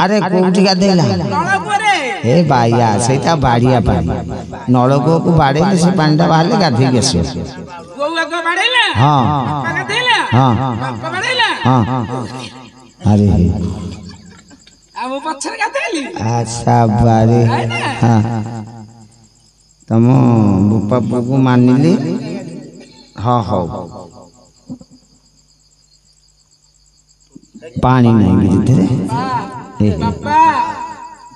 अरे कोठी गाधेला ए बाइया सेटा बाड़िया पानी नलको को बाड़ेले से पांडा बाहले गाधे गेसे गोवा को बाड़ेला हां गाधेला हां बापा बाड़ेला हां अरे अब पत्थर गाधेली अच्छा बारे हां तम बुपा को मानिली हां हो पानी नहीं भितरे बापा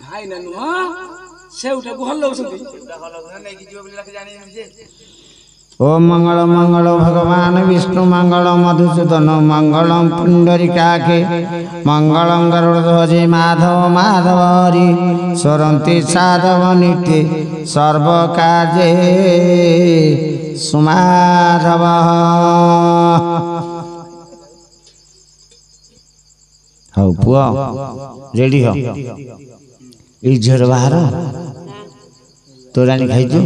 भाई ननु सेउटा को हल्लो सती सेउटा हल्लो नै कि जीव बोली रख जानी जे ओम मंगल मंगल भगवान विष्णु मंगल मधुसूदन मंगल पुंडरीकाखे मंगल गरुड़ध्वजे माधव माधव हरि स्वरन्ति साधव नित्ये सर्व कार्ये सुमाधव हौ पुआ रेडी हो ई झर बाहर तोरानी खाइजु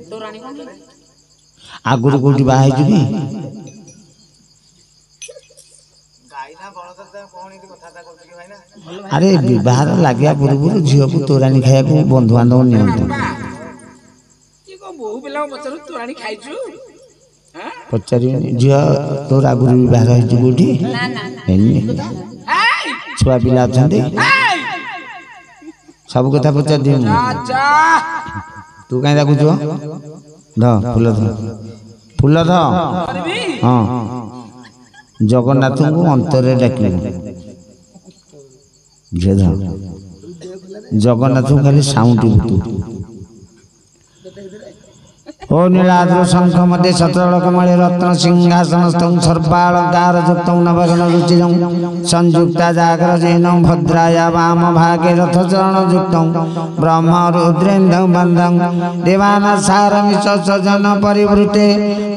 तोरानी कोन आगुर कोठी बाहाई जुबी गाइना बळद कोन इति कथाता करछ कि भाइना अरे विवाह लाग्या पूर्व झियो को तोरानी खाया को बंधु बांधव नियंत्रण की को बहु बेला बचरू तोरानी खाइजु हां पचारि झियो तोर आगुर विवाह है जुबुठी ना ना छुआ पिला अछंती सब कथा पचार दियो अच्छा तू काई दाखु छो ध फूल ध हां जगन्नाथ को अंतर डाकिले जे ध जगन्नाथ खाली साउंड बुतु ओ नीलाद्र शंख मध्य सतरल कमले रत्न सिंहासन स्तंभ सर्वालंकार युक्तं नवघन रुचिरं संयुक्ता जागरजेनं भद्राया वाम भागे रथ चरण युक्तं ब्रह्म रुद्रेन्द्रं वन्दं देवानां सारमिष सजन परिवृते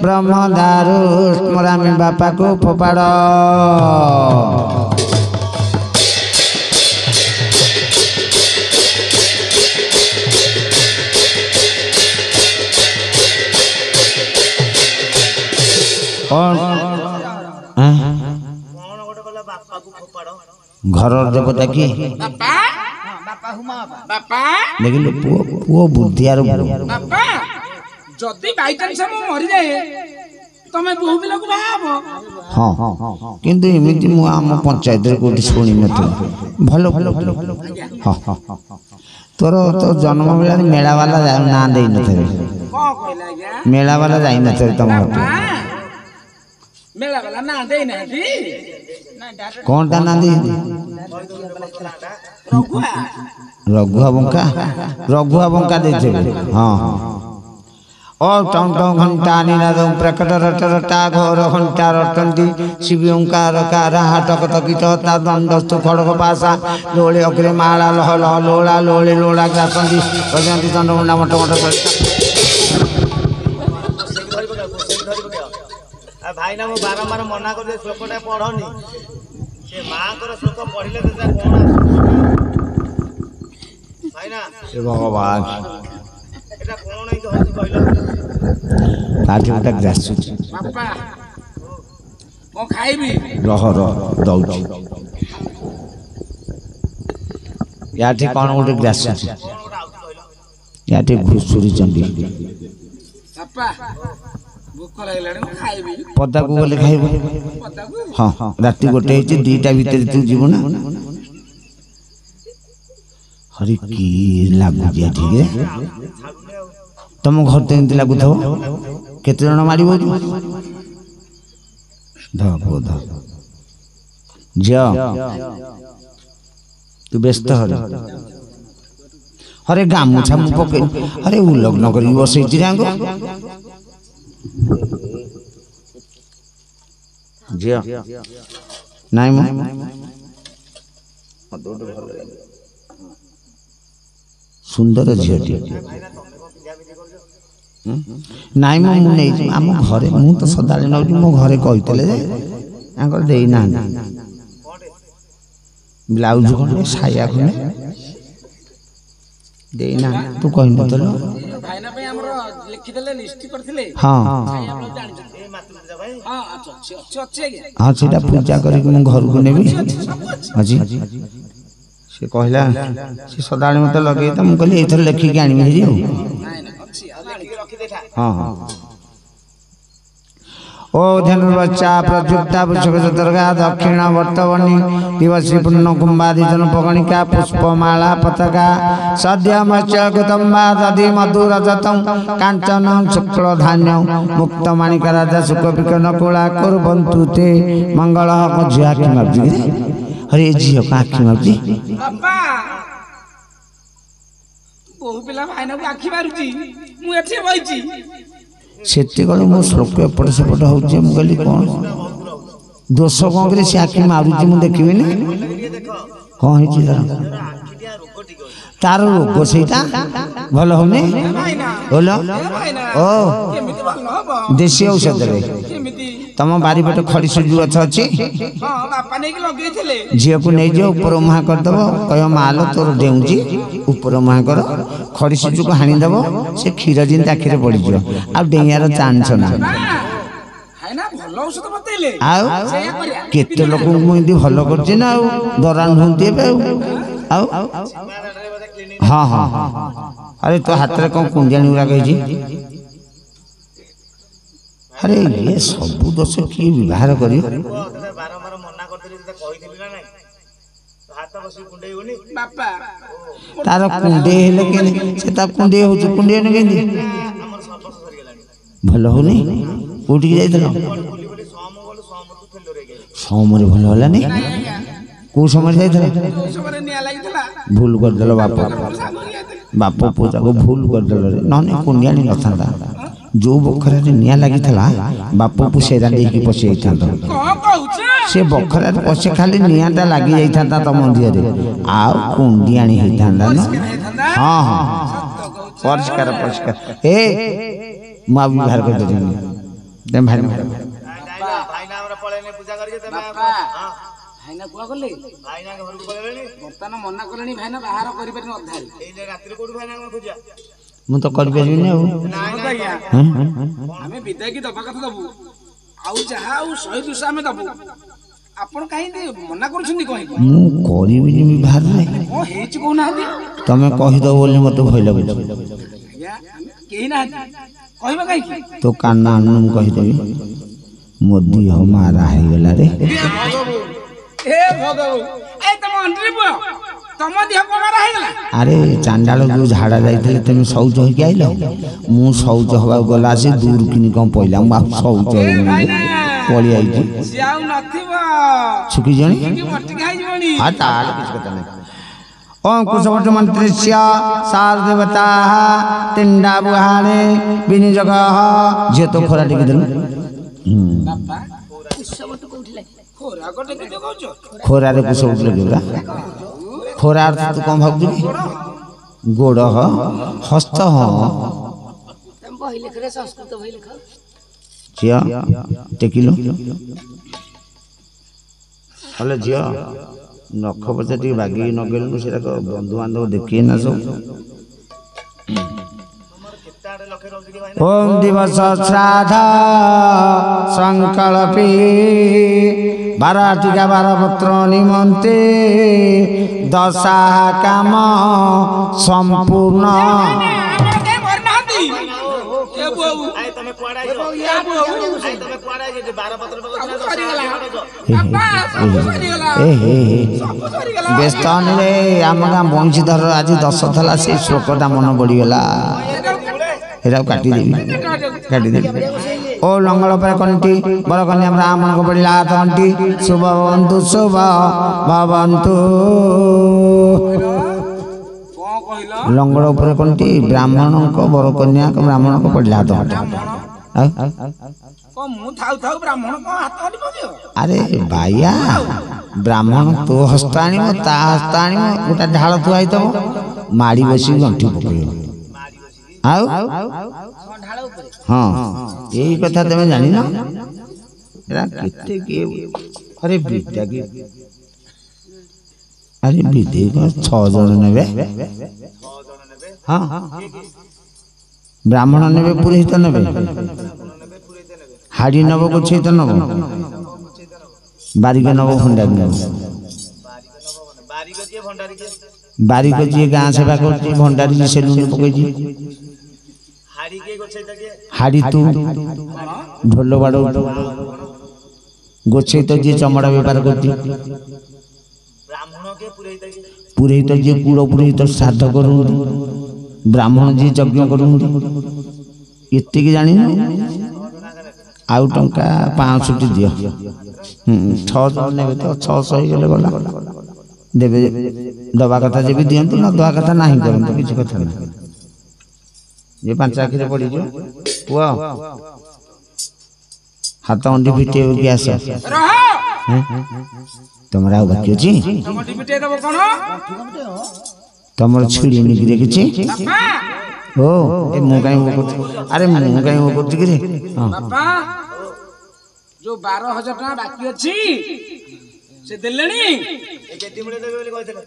ब्रह्म दारु स्मरामि बापा को फोपाड़ घर देवता की देखिल पुओ बुद्धियार बापा जदी बाई चांस हम मरि जाए तमे बहु बिला को भाबो हां किंतु एमिति मु आम पंचायत रे कोठी सुनि नथि भलो हां हां तोर तो जन्म बेला मेला वाला ना देई नथे को कहला गया मेला वाला जाई नथे तम मेला वाला ना दे ना दी कौन ता ना दी रघुआ बंका देते हां और टम टम घंटा निनाद प्रकट रट रटा घोर घंटा रटंती शिव ओंकार कार हाटक तकित ता दंडस्तु खड़ग पासा लोळे अग्रे माला लह लह लोला लोळे लोला ग्रासंती प्रजांती चंद्रमुंडा मट मट भाई ना मु बारंबार मना कर दे श्लोकटा पढ़नी से मां कर श्लोक पढ़िले त कोन भाई ना हे भगवान एटा कोन नै तो हसी कहलो पाठी उटा ग्रासु बापा ओ खाइबी रह दउची याठी कोन उटे ग्रासु याठी घुसुरी चंडी बापा भूख लागलाणी खाइबी पदा को गले खाइबो हां राती गोटे हिची दीटा भीतर तू जीवो ना हरि की लागु दिया ठीक है तुम घर ते इंत लागु थो केते जण मारिबो ध बोध जा तू व्यस्त हरे हरे गामुछा मु पके अरे उ लग्न करी बसै तिरांगो जिया नाइ म सुंदर झियटी नाइ म मु नै हम घरे मु तो सदाले नउटी मो घरे कहितले जे आंकर देई ना ब्लाउज कोने साया कोने देई ना तू कहि न तलो भाईना पे हमरो लिखि देले लिस्ट करथिले हां हम जानि ए मातृ भाई हां अच्छा अच्छे हां सेटा पूजा करी के मु घर को नेबी हाजी ସେ କହିଲା ସେ ସଦାବେଳେ ମତେ ଲଗେଇ ତ ମୁଁ କହିଲି ଏଇଥର ଲେଖିକି ଆଣିବି ହେରି ଆଉ ହଁ ହଁ ओ धनुर्वच्चा प्रयुक्ता पुष्पचतुर्गा दक्षिण वर्तवनी दिवसी पूर्ण कुंभादिजन पगणिका पुष्पमाला पताका सद्य मत्स्य कुतुम्बा दधि मधुरजतं कांचन शुक्ल धान्य मुक्त माणिका राजा सुख विकर्ण कुला कुर्वन्तु ते मंगल को झिया की मापजी अरे झियो का आखि मापजी बापा बहु पिला भाईना को आखि मारुची मु एठी बइची ସେତିକବେଳେ ମୋ ଶ୍ଲୋକ ଏପଟ ସେପଟ ହେଉଛି ମୁଁ କହିଲି କ'ଣ ଦୋଷ କ'ଣ କରି ସେ ଆଖି ମାରୁଛି ମୁଁ ଦେଖିବିନି କ'ଣ ହେଇଛି ତାର ରୋଗ ସେଇଟା ଭଲ ହଉନି ଭଲ ଓ ଦେଶୀ ଔଷଧରେ ତମ ବାରିପଟେ ଖଡ଼ି ସୁଜୁ ଗଛ ଅଛି ଝିଅକୁ ନେଇଯିବ ଉପର ମୁହାଁ କରିଦେବ କହିବ ମାଲୋ ତୋର ଡେଉଁଛି ଉପର ମୁହାଁ କର ଖଡ଼ି ସୁଜୁକୁ ହାଣିଦେବ ସେ କ୍ଷୀର ଯେମିତି ଆଖିରେ ପଡ଼ିଯିବ ଆଉ ଡେଇଁବାର ଚାନ୍ସ ନାହିଁ ଆଉ କେତେ ଲୋକଙ୍କୁ ମୁଁ ଏମିତି ଭଲ କରୁଛି ନା ଆଉ ଦରାଣ ହୁଅନ୍ତି ଏବେ ଆଉ ହଁ ହଁ ଆରେ ତୋ ହାତରେ କ'ଣ କୁଣ୍ଡିଆଣି ଗୁଡ଼ାକ ହେଇଛି ଆରେ ଇଏ ସବୁ ଦୋଷ କିଏ ବ୍ୟବହାର କରିବ ତାର କୁଣ୍ଡେଇ ହେଲେ କେମିତି ସେ ତା କୁଣ୍ଡେଇ ହଉଛି କୁଣ୍ଡେଇ ହେଲେ କେମିତି ଭଲ ହଉନି କୋଉଠିକି ଯାଇଥିଲ ସମରେ ଭଲ ହେଲାନି କୋଉ ସମୟରେ ଯାଇଥିଲ ଭୁଲ କରିଦେଲ ବାପ ବାପ ପୁଅ ତାକୁ ଭୁଲ କରିଦେଲ ନହେଲେ କୁଣ୍ଡିଆଣି ନଥାନ୍ତା ଯୋଉ ବଖରାରେ ନିଆଁ ଲାଗିଥିଲା ବାପକୁ ସେରା ଦେଇକି ପଶି ଯାଇଥାନ୍ତା ସେ ବଖରାରେ ପଶି ଖାଲି ନିଆଁଟା ଲାଗି ଯାଇଥାନ୍ତା ତମ ଦିହରେ ଆଉ କୁଣ୍ଡିଆଣି ହେଇଥାନ୍ତା ନା ହଁ ହଁ ପରିଷ୍କାର ପରିଷ୍କାର ଏ ମୁଁ ଆଉ ବ୍ୟବହାର କରିଦେଲିନି ଭାଇ ଭାଇନା କୁଆ କଲେ ଭାଇନା ଘରକୁ ପଳେଇଲେଣି ବର୍ତ୍ତମାନ ମନା କଲେଣି ଭାଇନା ବାହାର କରିପାରିନି ଅଧାରେ ଏଇ ରାତିରେ କୋଉଠି ଭାଇନା କଣ ଖୋଜିଆ ମୁଁ ତ କରିପାରିବିନି ଆଉ ଆମେ ବିଦାୟକି ଦବା କଥା ଦବୁ ଆଉ ଯାହା ଆଉ 100-200 ଆମେ ଦବୁ ଆପଣ କାହିଁକି ମନା କରୁଛନ୍ତି କହିକି ମୁଁ କରିବିନି ବିଭାରରେ କଣ ହେଇଛି କହୁନାହାନ୍ତି ତମେ କହିଦବ ବୋଲି ମତେ ଭୟ ଲାଗୁଛି କେହି ନାହାନ୍ତି କହିବା କାହିଁକି ତୋ କାନ ଆଣୁ ମୁଁ କହିଦେବି ମୋ ଦିହ ମାରା ହେଇଗଲା ରେ ଏ ଭଗବାନ ଏ ତମ ଅଣ୍ଟିରେ ପୁଅ ତମ ଦେହ କମାରା ହେଇଗଲା ଆରେ ଚାଣ୍ଡାଳ ଯୋଉ ଝାଡ଼ା ଯାଇଥିଲେ ତମେ ଶୌଚ ହେଇକି ଆଇଲ ମୁଁ ଶୌଚ ହବାକୁ ଗଲା ଆସି ଦୂର କିନି କ'ଣ ପଇଲା ମୁଁ ଆଉ ଶୌଚ ପଳେଇ ଆଇଛି ସିଏ ଆଉ ନଥିବ ଶୁଖିଜଣି ମଟିକା ହେଇଯିବଣି ହଁ ତାହେଲେ କିଛି କଥା ନାହିଁ अंकुशवट मंत्रिष्य सार देवता तिंडा बुहाणे विनिजग झील तो खोरा टेक देलु खोरा रे कुशवट लगे खोरा तू कौन भाव गोड़ हस्त झील टेकिलु हेलो झील नख पचा टे बागी नगेलु से बंधु बांधव देखिए ना सब ओम दिवस श्राद्ध संकल्पी 12 टीका 12 पत्र निमंते दशा काम संपूर्ण व्यस्त आम गाँ बंशीधर आज 10 थला से श्लोकटा मन बढ़ीगला काटिदेवी ओ लंगल पर कंटी बर कन्या ब्राह्मण को बढ़ला कंटी शुभ भवन्तु शुभ भवन्तु लंगड़ ऊपर कंटी ब्राह्मण को बर कन्या को ब्राह्मण को बढ़ला अरे भाइया ब्राह्मण तो हस्त आण ता हस्त आण गोटे ढाल थुआई तो माड़ी बस गंठी पकड़ हाँ यही कथा तुम जान अरे विद्या की अरे विद्या को 6 जन ने हाँ ब्राह्मण ने पुरोहित ने हाड़ी नब को छेद नब बारिक नब हुंडा नब କିଏ ଭଣ୍ଡାରୀ କିଏ ବାରିକ ଯିଏ ଗାଁ ସେବା କରୁଛି ଭଣ୍ଡାରୀ ଯିଏ ସେଲୁନ ପକେଇଛି ହାଡି କିଏ ଗୋଛେଇତା କିଏ ହାଡି ତୁ ଢୋଲ ବାଡଉଛୁ ଗୋଛେଇ ତ ଯିଏ ଚମଡ଼ା ବେପାର କରୁଛି ବ୍ରାହ୍ମଣ କିଏ ପୁରୋହିତ କିଏ ପୁରୋହିତ ଯିଏ କୂଳ ପୁରୋହିତ ଶ୍ରାଦ୍ଧ କରୁଛନ୍ତି ବ୍ରାହ୍ମଣ ଯିଏ ଯଜ୍ଞ କରୁଛନ୍ତି ଏତିକି ଜାଣିନୁ ଆଉ ଟଙ୍କା 500 ଦିଅ 600 ନେବେ ତ 600 ହେଇଗଲେ ଗଲା ଦେବେ ଦବା କଥା ଯେ ବି ଦିଅନ୍ତୁ ନ ଦବା କଥା ନାହିଁ କରନ୍ତୁ କିଛି କଥା ନାହିଁ ଯେ 5 ଆଖିରେ ପଡ଼ିଯିବ ପୁଅ ହାତ ଅଣ୍ଡି ଫିଟେଇବ କି ଆସ ତମର ଆଉ ବାକି ଅଛି ତମର ଛିଡ଼ି ନିକିରେ କିଛି ଓ ଏ ମୁଁ କାଇଁ ମୋ କରୁଛି ଆରେ ମୁଁ କାଇଁ ମୋ କରୁଛି କି ରେ ବାପା ଯୋଉ 12,000 ଟଙ୍କା ବାକି ଅଛି ସେ ଦେଲେଣି ଏ କେତେ ମିଳେ ଦେବେ ବୋଲି କହିଥିଲେ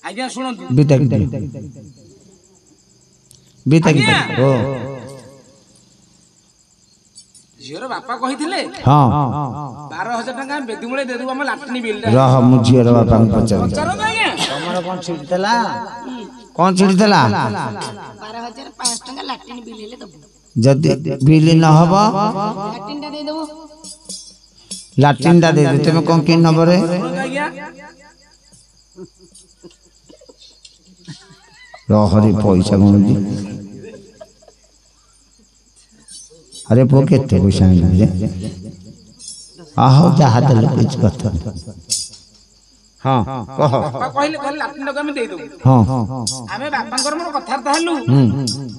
ଆଜ୍ଞା ଶୁଣନ୍ତୁ ବିତା ଓ ଝିଅର ବାପା କହିଥିଲେ ହଁ 12,000 ଟଙ୍କା ବେଦିମୂଳେ ଦେଇଦେବୁ ଆମ ଲାଟ୍ରିନ୍ ବିଲ୍ ରହ ମୁଁ ଝିଅର ବାପାଙ୍କୁ ପଚାରେ ପଚାରନ୍ତୁ ଆଜ୍ଞା ତମର କଣ ଛିଡ଼ିଥିଲା କଣ ଛିଡ଼ିଥିଲା 12,500 ଟଙ୍କା ଲାଟ୍ରିନ୍ ବିଲ୍ ହେଲେ ଦବୁ ଯଦି ବିଲ୍ ନ ହବ ଲାଟ୍ରିନ୍ ଟା ଦେଇଦବୁ ଲାଟ୍ରିନ୍ ଟା ଦେଇଦେ ତମେ କଣ କି ନବରେ ଆଜ୍ଞା ରହରେ ପଇସା ଗଣୁଛି ଆରେ ପୁଅ କେତେ ପଇସା ଆଣିଲି ହଉ ଯାହା ଦେଲେ କିଛି କଥା ହଁ କହ ବାପା କହିଲେ ଲାଟ୍ରିନ୍ ଟାକୁ ଆମେ ଦେଇଦେବୁ ହଁ ଆମେ ବାପାଙ୍କର ମୋର କଥାବାର୍ତ୍ତା ହେଲୁ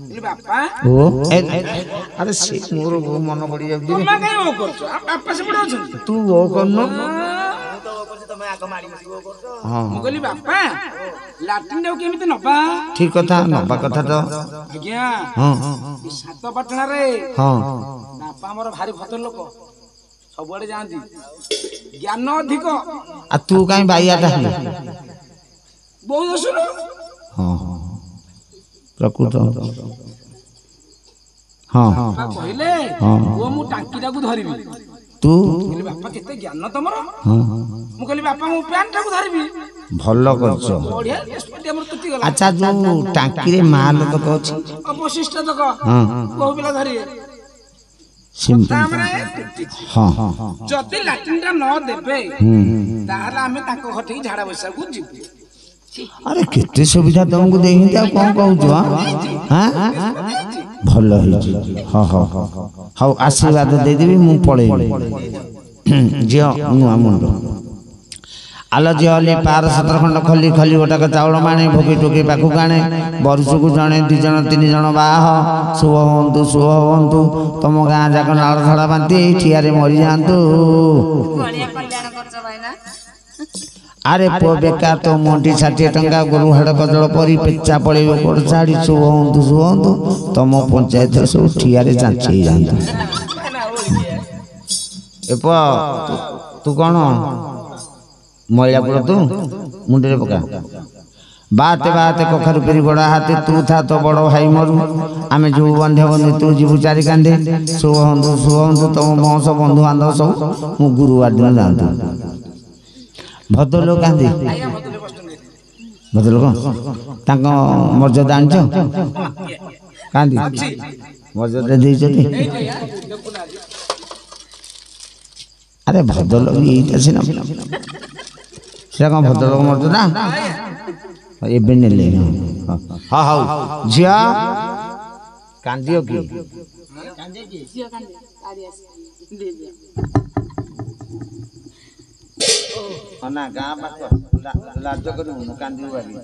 କହିଲି ବାପା ଓ ଆରେ ସେ ମୋର ମନ ପଡ଼ି ଯାଉଛି ତମେ କାଇଁ ଓ କରୁଛ ବାପା ସେପଟେ ଅଛନ୍ତି ତୁ ଓ କରୁନୁ ମୁଁ ତ କରୁଛି ତମେ ଆଗ ମାଡ଼ି ବସି କରୁଛ ମୁଁ କହିଲି ବାପା ଲାଟ୍ରିନ୍ ଟାକୁ କେମିତି ନବା ଠିକ କଥା ନବା କଥା ତ ଆଜ୍ଞା ହଁ ଏ ସାତପାଟଣାରେ ହଁ ବାପା ଆମର ଭାରି ଭଦ୍ର ଲୋକ ସବୁଆଡେ ଯାଆନ୍ତି ଜ୍ଞାନ ଅଧିକ ଆଉ ତୁ କାଇଁ ବାଇଆଟା ହେଲୁ ବହୁତ ଦୋଷରୁ ହଁ ପ୍ରକୃତ ହଁ ବାପା କହିଲେ ପୁଅ ମୁଁ ଟାଙ୍କିଟାକୁ ଧରିବି ତୁ କହିଲି ବାପା କେତେ ଜ୍ଞାନ ତମର ମୁଁ କହିଲି ବାପା ମୁଁ ପ୍ୟାଣ୍ଟ ଟାକୁ ଧରିବି ଭଲ କରୁଛ ବଢିଆ ନିଷ୍ପତ୍ତି ଆମର ତୁଟିଗଲା ଆଚ୍ଛା ଯୋଉ ଟାଙ୍କିରେ ମାଲ ତକ ଅଛି ଅବଶିଷ୍ଟ ତକ କୋଉ ପିଲା ଧରିବେ ସେମିତି ତାପରେ ହଁ ଯଦି ଲାଟ୍ରିନ୍ ଟା ନ ଦେବେ ତାହେଲେ ଆମେ ତାଙ୍କ ଘରଠିକି ଝାଡା ବସିବାକୁ ଯିବୁ ଆରେ କେତେ ସୁବିଧା ତମକୁ ଦେଇଛନ୍ତି ଆଉ କଣ କହୁଛୁ ଭଲ ହେଇଛି ହଉ ଆଶୀର୍ବାଦ ଦେଇଦେବି ମୁଁ ପଳେଇବି ଝିଅ ନୂଆ ମୁଣ୍ଡ ଆଲ ଝିଅ ଅଲି 5-17 ଖଣ୍ଡ ଖଲି ଖଲି ଗୋଟାକ ଚାଉଳ ମାଣେ ଭୋଗୀ ଟୋକି ପାଖକୁ ଆଣେ ବର୍ଷକୁ ଜଣେ 2 ଜଣ 3 ଜଣ ବାହା ଶୁଭ ହୁଅନ୍ତୁ ତମ ଗାଁ ଯାକ ନାଳ ଝାଡ଼ା ବାନ୍ତି ଠିଆରେ ମରିଯାଆନ୍ତୁ ଆରେ ପୁଅ ବେକାର ତ ମଣ୍ଡି 60 ଟଙ୍କା ଗୋରୁ ହାଡ଼ କଜଳ ପରି ପେଚା ପଳେଇବ କୋଡ଼ ଛାଡ଼ି ଶୁଭ ହୁଅନ୍ତୁ ତମ ପଞ୍ଚାୟତରେ ସବୁ ଠିଆରେ ଚାଞ୍ଚି ହେଇଯାଆନ୍ତୁ ଏ ପୁଅ ତୁ କଣ ମଇଳା ପୁଅ ତୁ ମୁଣ୍ଡରେ ପକା ବାତେ କଖାରୁ ପେରି ବଡ଼ ହାତେ ତୁ ଥା ତ ବଡ଼ ଭାଇ ମରୁ ଆମେ ଯିବୁ ବନ୍ଧେ ବନ୍ଧୁ ତୁ ଯିବୁ ଚାରି କାନ୍ଧେ ଶୁଭ ହୁଅନ୍ତୁ ତମ ବଂଶ ବନ୍ଧୁବାନ୍ଧବ ସବୁ ମୁଁ ଗୁରୁବାର ଦିନ ଯାଆନ୍ତୁ ଭଦ୍ରଲୋକ କାନ୍ଦି ଭଦ୍ରଲୋକ ତାଙ୍କ ମର୍ଯ୍ୟାଦା ଆଣିଛ କାନ୍ଦି ମର୍ଯ୍ୟାଦା ଦେଇଛନ୍ତି ଆରେ ଭଦ୍ରଲୋକ ଏଇଟା ସିନା ସେଟା କଣ ଭଦ୍ରଲୋକ ମର୍ଯ୍ୟାଦା ଏବେ ନେଲେ ହଉ ଝିଅ କାନ୍ଦିଅ କି ନା ଗାଁ ପାଖ ଲାଜ କରିବୁନୁ କାନ୍ଦିବୁ ଆଜି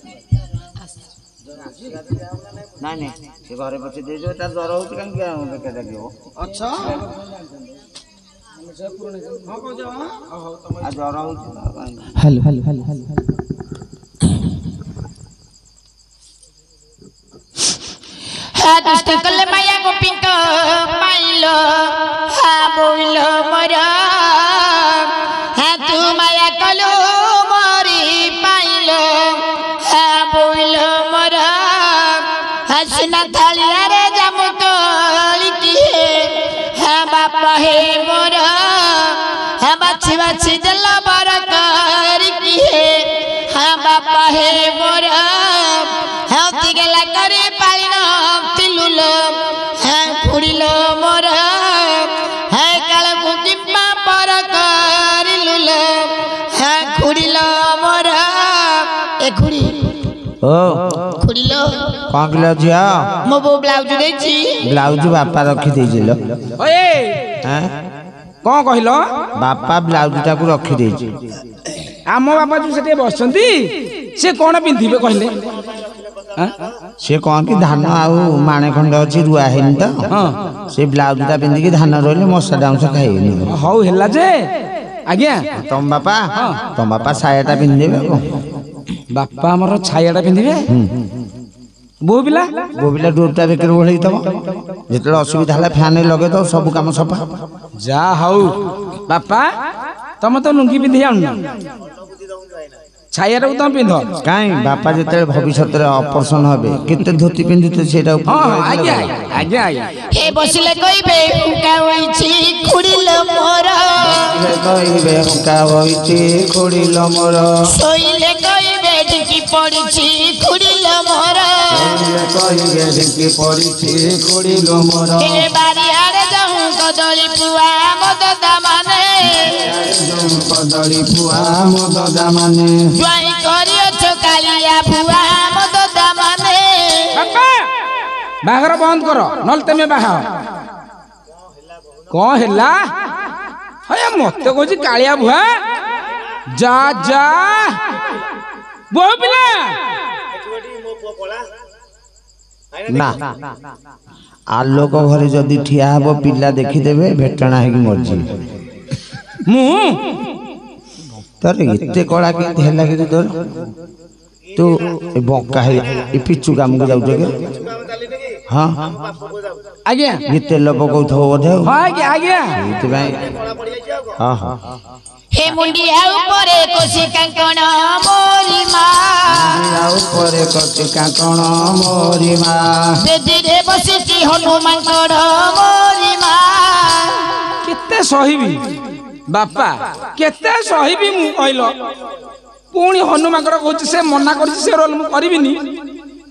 ନାଇଁ ସେ ଘରେ ପଛେ ଦେଇଦେବେ ତାର ଜ୍ୱର ହଉଛି କାହିଁକି ବେକାର ଲାଗିବ ଅଛ ଜ୍ୱର ହଉଛି ହ୍ୟାଲୋ ଦୁଷ୍ଟ କଲେ ମାୟା ଗୋପୀଙ୍କ ପାଇଲ ବୋଇଲ ମୋର ତୁ ମାୟା କଲୁ ମରି ପାଇଲ ବୋଇଲ ମୋର ସୁନା ଥାଳିଆରେ ଜାମୁ ତଳି କିଏ ବାପା ହେ ମୋର ବାଛି ବାଛି ଦେଲ ବର କରି କିଏ ବାପା रहे मोर हेउती गेला करे पालिन तिलुल हे खुड़िल मोर हे काल मुटिमा पर करिलुल हे खुड़िल मोर ए खुड़ी ओ खुड़िल कौन किलो झिया मो बो ब्लाउज देछि ब्लाउज बापा रखी देइजिलो ओए हैं कौन कहिलो बापा ब्लाउज टाକୁ रखी देइछि आम बापा जो सेठी बसंती से कौन पिंधिबे कहले से कौन कि धान आउ माणे खंड अछि रुआ हेनि त से ब्लाउज टा पिंधि कि धान रोइले मसा डाउस खाइनि हौ हेला जे आज्ञा तम बापा साया टा पिंधि देबे बापा हमर छायाटा पिंधिबे बो बिला डोरटा बेकर ओळै तब जेतले असुविधा हला फैन लगे तो सब काम सफा जा हौ बापा तम तो लुंगी पिंधि आउन छायाटा तुम पिंध काई बापा जेतले भविष्यत रे ऑपरेशन होबे केते धोती पिंधिते सेटा आज्ञा आज्ञा हे बसिले कइबे का होइछि खुड़िल मोर कइबे का होइछि खुड़िल मोर सोइले कइबे ढिकी पड़िछि खुड़िल मोर कइबे ढिकी पड़िछि खुड़िल मोर हे बारी आड़े जाऊं कदली पुआ मद दामाने कदली पुआ मद दामाने ज्वाई करियो कालिया पुआ मद दामाने बापा बाहर बंद करो नल तमे बाहा कौन हेला हय मते कहछि कालिया भुआ जा जा बो पिला ना आलोक घरे जदि ठिया हबो पिला देखि देबे भेटणा हेकि मरजी मु तोर एते कळा के हेला के तोर तू ए बंका हे ए पिचु काम को जाउ के हां आज्ञा ये तेल पकौ थो बोधे हां आज्ञा आज्ञा इते भाई हां हां हे मुंडिया ऊपर कोसी कंकण मोरी मा मुंडिया ऊपर कोसी कंकण मोरी मा बेदिरे बसिची हनुमान कड़ मोरी मा केते सहिबी बापा केते सहिबी मु कहलो पुणी हनुमान कड़ कहछि से मना करछि से रोल मु करबिनी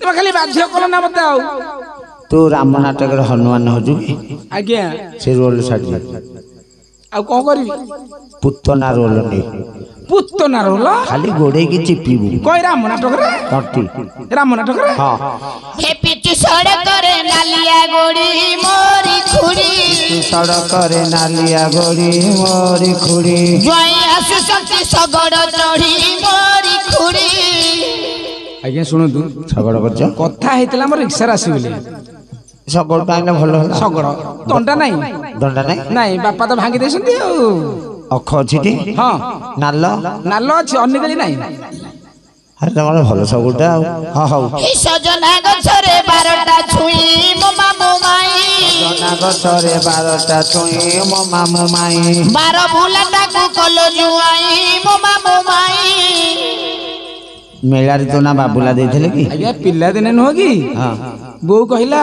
तबे खाली बाध्य कल ना मते आउ तू राम नाटक रे हनुमान होजु आज्ञा से रोल साडी आ को करबी पुत्तना रोल ने पुत्तना रोल खाली गोडे की चिपीबू कोई राम नाटक रे टट्टी राम नाटक रे हां हे पिचु सड़क रे नालिया गोड़ी मोरी खुड़ी सड़क रे नालिया गोड़ी मोरी खुड़ी ज्वाई आसु संति सगड़ चढ़ी मोरी खुड़ी आज्ञा सुनो तू सगड़ करछ कथा हेतला हमर रिक्शा रासी बोली सगड़ पाइले भलो होला सगड़ दंडा नाही दंडा नाही नाही बापा तो भांगी देसंती अख छिटी हां नाल नालो अछि अन्य गली नाही अरे तमर भलो सगुडा हां हां हे सजना गछरे 12टा छुई मो मामू माई सजना गछरे 12टा छुई मो मामू माई 12 भुलाटा को कलो जुआई मो मामू माई मेला रे तो ना बाबूला देथिले कि आज्ञा पिल्ला दिने न होगी हां बो कहिला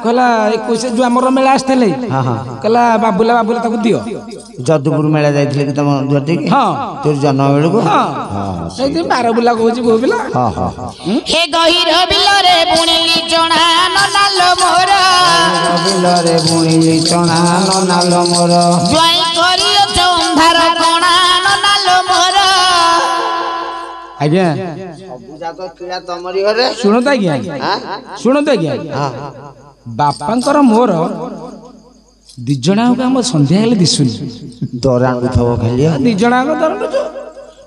कहला 21 जो हमर मेला आस्थले हां हां कहला बाबूला ताको दियो जदुपुर मेला जाइथिले कि तम दुआते कि हां तोर जन्म बेलु को हां हां से दिन 12 बुला कहछि बो बिला हां हां हे गहिर बिलरे बुणिली चणा ननालो मोर बिलरे बुणिली चणा ननालो मोर ज्वाई करियो चंधार कोणा ननालो मोर आज्ञा सब जाको किला तमरी घरे सुनो त आज्ञा हां सुनो त आज्ञा हां बापांकर मोर दिजणा को हम संध्या हेले दिसुनी दरांगु थव खाली दिजणा को दरनु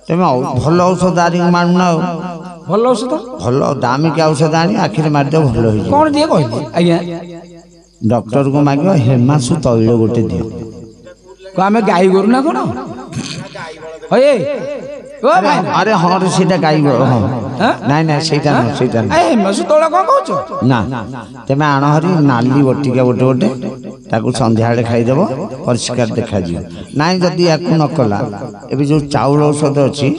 तमे भलो औषध आरी मारना भलो औषध भलो दामिक औषध आनी आखिर मार दे भलो होई कोन दिए कहली आज्ञा डॉक्टर को मागियो हेमासु तैल गोटे दियो को हमें गाई गोरु ना कोन होए ओ भाई अरे हाँ रे सीधा गाई नाई नाई सेटा न सेटा न ए मसु तोला कोन कहछ ना तमे आण हरी नाली बटिका गोटे गोटे ताकू संध्या बेले खाई देबो परिष्कार देखा जियो नाई जदी याकू न कला एबे जो चाउल औषध अछि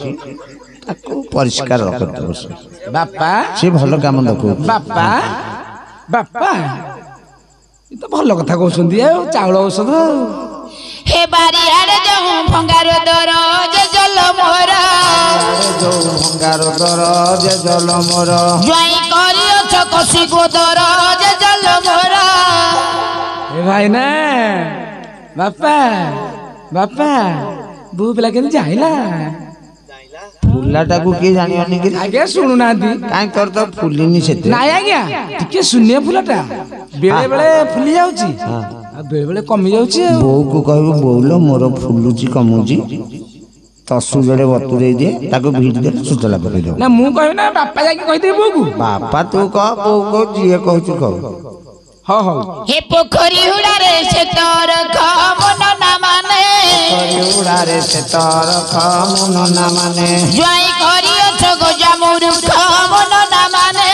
ताकू परिष्कार रख देबो बापा से भलो काम देखो बापा बापा ई तो भलो कथा कहउछंदी ए चाउल औषध हे बारी आड़े जाऊं ଭଙ୍ଗାର ଦର ଯେ ଜଲ ମୋର ଯୋଉ ଭଙ୍ଗାର ଦର ଯେ ଜଲ ମୋର ଜ୍ୱାଇଁ କରିଅଛ କଷି ଗୋଦର ଯେ ଜଲ ମୋର ଏ ଭାଇ ନା ବାପା ବାପା ବୋଉ ପିଲା କେମିତି ଯାଇଲା ଫୁଲାଟାକୁ କିଏ ଜାଣିବନି କି ଆଜ୍ଞା ଶୁଣୁନାହାନ୍ତି କାହିଁ ତୋର ତ ଫୁଲିନି ସେଥିରେ ନାଇଁ ଆଜ୍ଞା ଟିକେ ଶୂନ୍ୟ ଫୁଲଟା ବେଳେ ବେଳେ ଫୁଲି ଯାଉଛି ଆଉ ବେଳେ ବେଳେ କମି ଯାଉଛି ଆଉ ବୋଉକୁ କହିବୁ ବୋଉଲୋ ମୋର ଫୁଲୁଛି କମୁଛି ତସୁ ଯୋଡ଼େ ବତୁରେଇ ଦିଏ ତାକୁ ଭିଡ଼ି ଦେଲେ ସୁତଲା ପକେଇଦବ ନା ମୁଁ କହିବି ନା ବାପା ଯାଇକି କହିଦେବି ବୋଉକୁ ବାପା ତୁ କହ ବୋଉ କହ ଯିଏ କହୁଛୁ କହ ହଉ ହଉ ହେ ପୋଖରୀ ହୁଡ଼ାରେ ସେ ତୋର ମନ ନା ମାନେ ଉଡ଼ାରେ ସେ ତର ଖମୁନ ନା ମାନେ ଜ୍ୱାଇଁ କରିଅଛ ଗଜା ମୂର୍ଖ ମନ ନା ମାନେ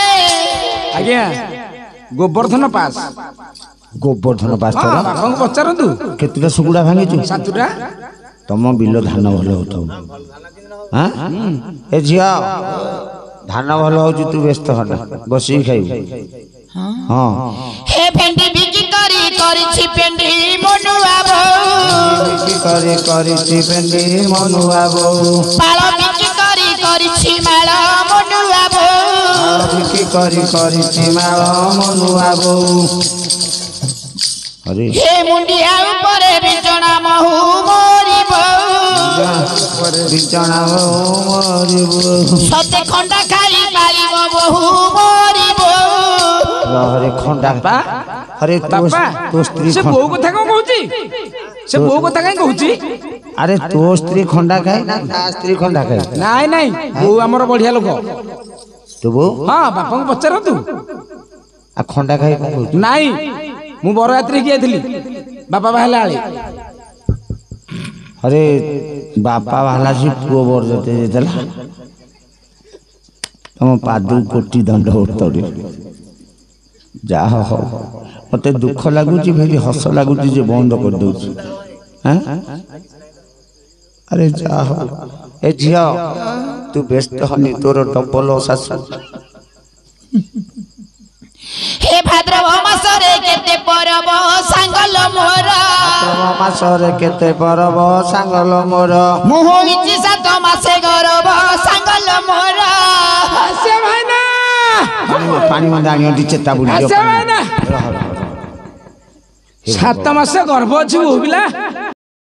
ଆଜ୍ଞା ଗୋବର୍ଦ୍ଧନ ପାସ୍ ଗୋବର୍ଦ୍ଧନ ପାସ୍ତର ବାପାଙ୍କୁ ପଚାରନ୍ତୁ କେତେଟା ଶୁକୁଡ଼ା ଭାଙ୍ଗିଛୁ 7ଟା ତମ ବିଲ ଧାନ ଭଲ ହଉଥିବ ହାଁ ଏ ଝିଅ ଧାନ ଭଲ ହଉଛି ତୁ ବ୍ୟସ୍ତ ହନା ବସିକି ଖାଇବୁ ହଁ ହେ ଭେଣ୍ଡି ବିକି କରି କରିଛି ପେଣ୍ଡି ମନୁଆ ବୋଉ ବିକି କରି କରିଛି ପେଣ୍ଡି ମନୁଆ ବୋଉ ପାଳ ବିକି କରି କରିଛି ମାଳ ମନୁଆ ବୋଉ ବିକି କରି କରିଛି ମାଳ ମନୁଆ ବୋଉ ହରି ହେ ମୁଣ୍ଡିଆ ଉପରେ ବିଛଣା ମହୁ ମରିବ ବିଛଣା ବୋଉ ମରିବୁ ସତେ ଖଣ୍ଡା ଖାଇ ପାରିବ ବହୁ ମରିବ ହରେ ଖଣ୍ଡା ହରେ ବାପା ତୋ ସ୍ତ୍ରୀ ସେ ବୋଉ କଥା କଣ କହୁଛି ସେ ବୋଉ କଥା କାଇଁ କହୁଛି ଆରେ ତୋ ସ୍ତ୍ରୀ ଖଣ୍ଡା ଖାଏ ନା ତା ସ୍ତ୍ରୀ ଖଣ୍ଡା ଖାଏ ନାଇଁ ନାଇଁ ବୋଉ ଆମର ବଢିଆ ଲୋକ ତୁ ବୋଉ ହଁ ବାପାଙ୍କୁ ପଚାରନ୍ତୁ ଆଉ ଖଣ୍ଡା ଖାଇ କଣ କହୁଛୁ ନାଇଁ ମୁଁ ବରଯାତ୍ରୀ କି ଯାଇଥିଲି ବାପା ବାହାରିଲା ବେଳେ ଆରେ ବାପା ବାହାରିଲା ସେ ପୁଅ ବରଯାତ୍ରୀ ଯାଇଥିଲା ତମ ପାଦକୁ କୋଟି ଦଣ୍ଡ ଉତ୍ତର ଯାହା ହଉ ମତେ ଦୁଃଖ ଲାଗୁଛି ଭାରି ହସ ଲାଗୁଛି ଯେ ବନ୍ଦ କରିଦଉଛି ଆରେ ଯାହା ହଉ ଏ ଝିଅ ତୁ ବ୍ୟସ୍ତ ହନି ତୋର ଡବଲ ଶାଶୁ ହେ ଭାଦ୍ରବ ମାସରେ କେତେ ପରବ ସାଙ୍ଗଲ ମୋର ମାସରେ କେତେ ପରବ ସାଙ୍ଗଲ ମୋର ମୁଁ ହୋଇଛି 7 ମାସେ ଗରବ ସାଙ୍ଗଲ ମୋର ଆସେ ଭାଇନା ପାଣି ମଣ୍ଡା ଆଣିଅନ୍ତି ଚେତା ବୁଡ଼ି ଆସେ ଭାଇନା 7 ମାସ ଗର୍ଭ ଅଛି ବୋଉ ପିଲା